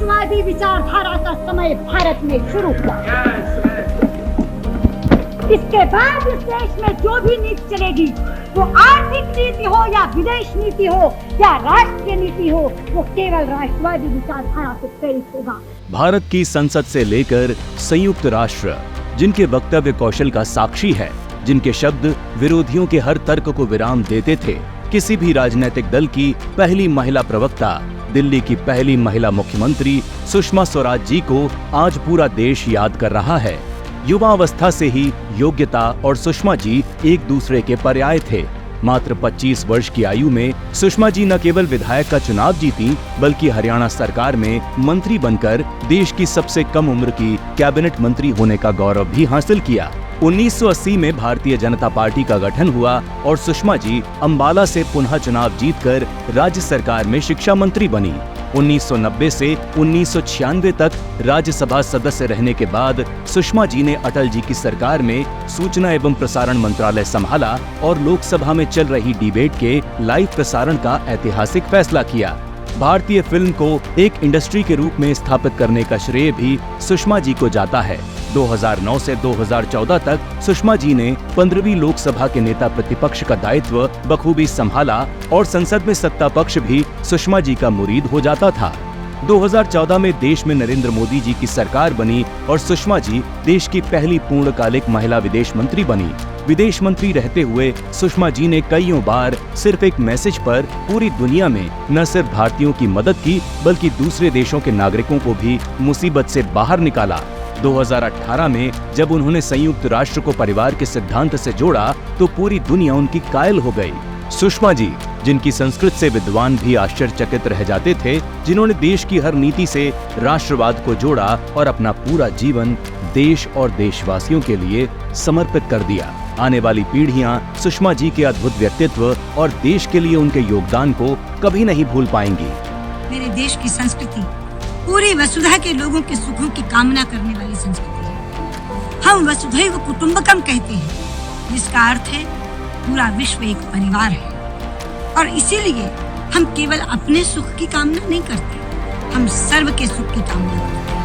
राष्ट्रवादी विचारधारा का समय भारत में शुरू हुआ। इसके बाद इस देश में जो भी नीति चलेगी, वो आर्थिक नीति हो या विदेश नीति हो या राष्ट्रीय नीति हो, वो केवल राष्ट्रवादी विचारधारा से प्रेरित होगा। भारत की संसद से लेकर संयुक्त राष्ट्र जिनके वक्तव्य कौशल का साक्षी है, जिनके शब्द विरोधियों के हर तर्क को विराम देते थे, किसी भी राजनीतिक दल की पहली महिला प्रवक्ता, दिल्ली की पहली महिला मुख्यमंत्री सुषमा स्वराज जी को आज पूरा देश याद कर रहा है। युवावस्था से ही योग्यता और सुषमा जी एक दूसरे के पर्याय थे। मात्र 25 वर्ष की आयु में सुषमा जी न केवल विधायक का चुनाव जीती, बल्कि हरियाणा सरकार में मंत्री बनकर देश की सबसे कम उम्र की कैबिनेट मंत्री होने का गौरव भी हासिल किया। 1980 में भारतीय जनता पार्टी का गठन हुआ और सुषमा जी अंबाला से पुनः चुनाव जीतकर राज्य सरकार में शिक्षा मंत्री बनी। 1990 से 1996 तक राज्यसभा सदस्य रहने के बाद सुषमा जी ने अटल जी की सरकार में सूचना एवं प्रसारण मंत्रालय संभाला और लोकसभा में चल रही डिबेट के लाइव प्रसारण का ऐतिहासिक फैसला किया। भारतीय फिल्म को एक इंडस्ट्री के रूप में स्थापित करने का श्रेय भी सुषमा जी को जाता है। 2009 से 2014 तक सुषमा जी ने 15वीं लोकसभा के नेता प्रतिपक्ष का दायित्व बखूबी संभाला और संसद में सत्ता पक्ष भी सुषमा जी का मुरीद हो जाता था। 2014 में देश में नरेंद्र मोदी जी की सरकार बनी और सुषमा जी देश की पहली पूर्णकालिक महिला विदेश मंत्री बनी। विदेश मंत्री रहते हुए सुषमा जी ने कईयों बार सिर्फ एक मैसेज पर पूरी दुनिया में न सिर्फ भारतीयों की मदद की, बल्कि दूसरे देशों के नागरिकों को भी मुसीबत से बाहर निकाला। 2018 में जब उन्होंने संयुक्त राष्ट्र को परिवार के सिद्धांत से जोड़ा तो पूरी दुनिया उनकी कायल हो गई। सुषमा जी, जिनकी संस्कृत से विद्वान भी आश्चर्यचकित रह जाते थे, जिन्होंने देश की हर नीति से राष्ट्रवाद को जोड़ा और अपना पूरा जीवन देश और देशवासियों के लिए समर्पित कर दिया। आने वाली पीढ़ियां सुषमा जी के अद्भुत व्यक्तित्व और देश के लिए उनके योगदान को कभी नहीं भूल पाएंगी। मेरे देश की संस्कृति पूरी वसुधा के लोगों के सुखों की कामना करने वाली संस्कृति है। हम वसुधैव कुटुंबकम कहते हैं, जिसका अर्थ है पूरा विश्व एक परिवार है। और इसीलिए हम केवल अपने सुख की कामना नहीं करते, हम सर्व के सुख की कामना करते हैं।